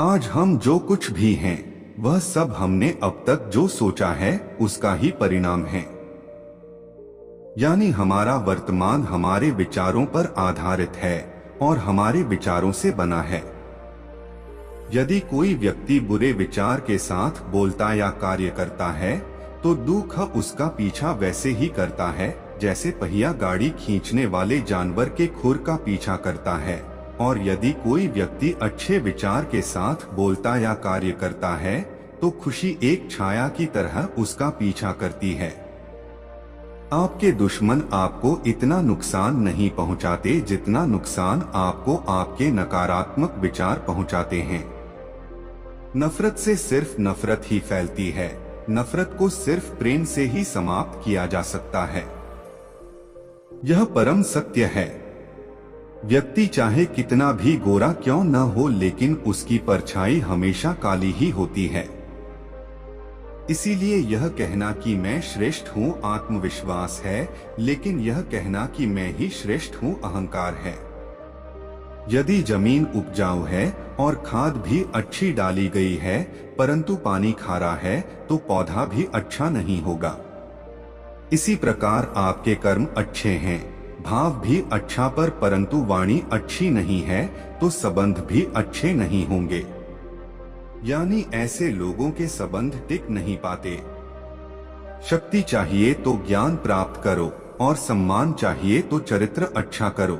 आज हम जो कुछ भी हैं, वह सब हमने अब तक जो सोचा है उसका ही परिणाम है। यानी हमारा वर्तमान हमारे विचारों पर आधारित है और हमारे विचारों से बना है। यदि कोई व्यक्ति बुरे विचार के साथ बोलता या कार्य करता है, तो दुख उसका पीछा वैसे ही करता है जैसे पहिया गाड़ी खींचने वाले जानवर के खुर का पीछा करता है। और यदि कोई व्यक्ति अच्छे विचार के साथ बोलता या कार्य करता है, तो खुशी एक छाया की तरह उसका पीछा करती है। आपके दुश्मन आपको इतना नुकसान नहीं पहुंचाते जितना नुकसान आपको आपके नकारात्मक विचार पहुंचाते हैं। नफरत से सिर्फ नफरत ही फैलती है। नफरत को सिर्फ प्रेम से ही समाप्त किया जा सकता है। यह परम सत्य है। व्यक्ति चाहे कितना भी गोरा क्यों न हो, लेकिन उसकी परछाई हमेशा काली ही होती है। इसीलिए यह कहना कि मैं श्रेष्ठ हूँ आत्मविश्वास है, लेकिन यह कहना कि मैं ही श्रेष्ठ हूँ अहंकार है। यदि जमीन उपजाऊ है और खाद भी अच्छी डाली गई है, परंतु पानी खारा है, तो पौधा भी अच्छा नहीं होगा। इसी प्रकार आपके कर्म अच्छे हैं, भाव भी अच्छा परंतु वाणी अच्छी नहीं है, तो संबंध भी अच्छे नहीं होंगे। यानी ऐसे लोगों के संबंध टिक नहीं पाते। शक्ति चाहिए तो ज्ञान प्राप्त करो और सम्मान चाहिए तो चरित्र अच्छा करो।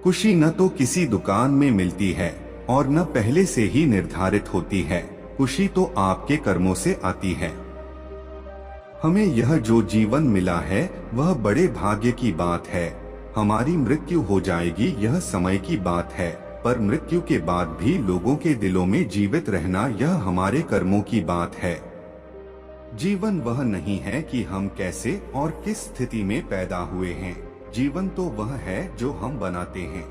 खुशी न तो किसी दुकान में मिलती है और न पहले से ही निर्धारित होती है। खुशी तो आपके कर्मों से आती है। हमें यह जो जीवन मिला है वह बड़े भाग्य की बात है। हमारी मृत्यु हो जाएगी यह समय की बात है, पर मृत्यु के बाद भी लोगों के दिलों में जीवित रहना यह हमारे कर्मों की बात है। जीवन वह नहीं है कि हम कैसे और किस स्थिति में पैदा हुए हैं। जीवन तो वह है जो हम बनाते हैं।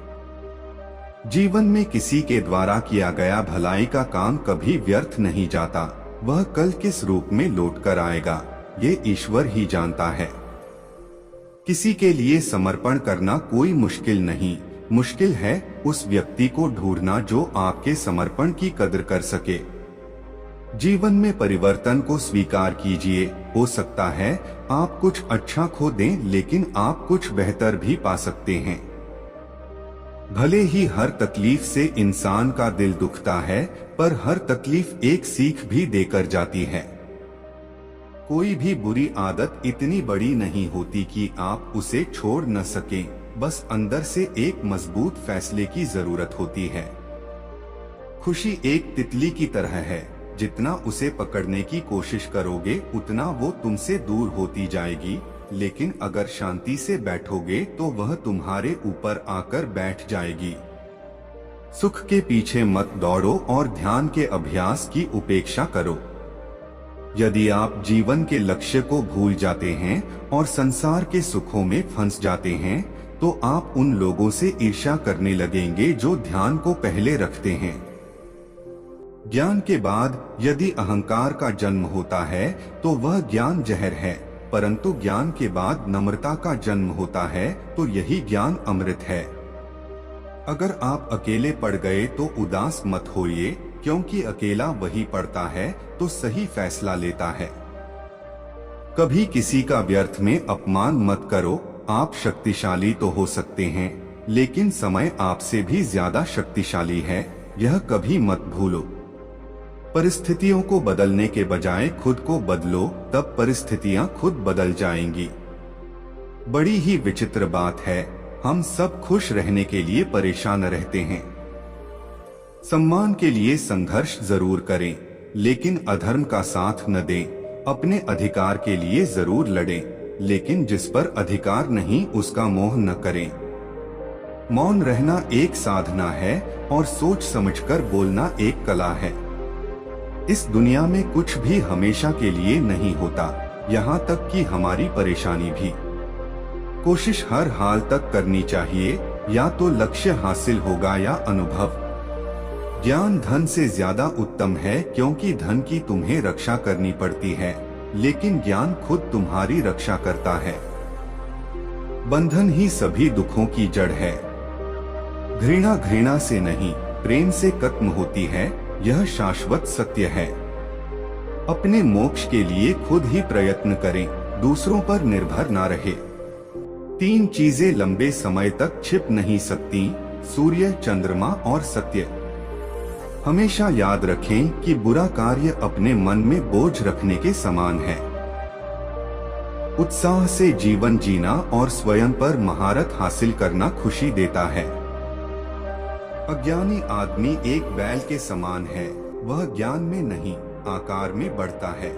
जीवन में किसी के द्वारा किया गया भलाई का काम कभी व्यर्थ नहीं जाता। वह कल किस रूप में लौट कर आएगा, ये ईश्वर ही जानता है। किसी के लिए समर्पण करना कोई मुश्किल नहीं, मुश्किल है उस व्यक्ति को ढूंढना जो आपके समर्पण की कदर कर सके। जीवन में परिवर्तन को स्वीकार कीजिए। हो सकता है आप कुछ अच्छा खो दें, लेकिन आप कुछ बेहतर भी पा सकते हैं। भले ही हर तकलीफ से इंसान का दिल दुखता है, पर हर तकलीफ एक सीख भी देकर जाती है। कोई भी बुरी आदत इतनी बड़ी नहीं होती कि आप उसे छोड़ न सकें, बस अंदर से एक मजबूत फैसले की जरूरत होती है। खुशी एक तितली की तरह है, जितना उसे पकड़ने की कोशिश करोगे उतना वो तुमसे दूर होती जाएगी, लेकिन अगर शांति से बैठोगे तो वह तुम्हारे ऊपर आकर बैठ जाएगी। सुख के पीछे मत दौड़ो और ध्यान के अभ्यास की उपेक्षा करो। यदि आप जीवन के लक्ष्य को भूल जाते हैं और संसार के सुखों में फंस जाते हैं, तो आप उन लोगों से ईर्ष्या करने लगेंगे जो ध्यान को पहले रखते हैं। ज्ञान के बाद यदि अहंकार का जन्म होता है तो वह ज्ञान जहर है, परंतु ज्ञान के बाद नम्रता का जन्म होता है तो यही ज्ञान अमृत है। अगर आप अकेले पड़ गए तो उदास मत होइए, क्योंकि अकेला वही पड़ता है तो सही फैसला लेता है। कभी किसी का व्यर्थ में अपमान मत करो। आप शक्तिशाली तो हो सकते हैं, लेकिन समय आपसे भी ज्यादा शक्तिशाली है, यह कभी मत भूलो। परिस्थितियों को बदलने के बजाय खुद को बदलो, तब परिस्थितियां खुद बदल जाएंगी। बड़ी ही विचित्र बात है, हम सब खुश रहने के लिए परेशान रहते हैं। सम्मान के लिए संघर्ष जरूर करें, लेकिन अधर्म का साथ न दें। अपने अधिकार के लिए जरूर लड़ें, लेकिन जिस पर अधिकार नहीं उसका मोह न करें। मौन रहना एक साधना है और सोच समझकर बोलना एक कला है। इस दुनिया में कुछ भी हमेशा के लिए नहीं होता, यहाँ तक कि हमारी परेशानी भी। कोशिश हर हाल तक करनी चाहिए, या तो लक्ष्य हासिल होगा या अनुभव। ज्ञान धन से ज्यादा उत्तम है, क्योंकि धन की तुम्हें रक्षा करनी पड़ती है, लेकिन ज्ञान खुद तुम्हारी रक्षा करता है। बंधन ही सभी दुखों की जड़ है। घृणा घृणा से नहीं, प्रेम से खत्म होती है, यह शाश्वत सत्य है। अपने मोक्ष के लिए खुद ही प्रयत्न करें, दूसरों पर निर्भर ना रहे। 3 चीजें लंबे समय तक छिप नहीं सकती, सूर्य, चंद्रमा और सत्य। हमेशा याद रखें कि बुरा कार्य अपने मन में बोझ रखने के समान है। उत्साह से जीवन जीना और स्वयं पर महारत हासिल करना खुशी देता है। अज्ञानी आदमी एक बैल के समान है, वह ज्ञान में नहीं, आकार में बढ़ता है।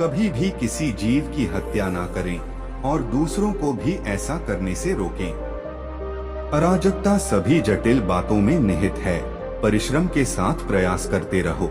कभी भी किसी जीव की हत्या ना करें और दूसरों को भी ऐसा करने से रोकें। अराजकता सभी जटिल बातों में निहित है, परिश्रम के साथ प्रयास करते रहो।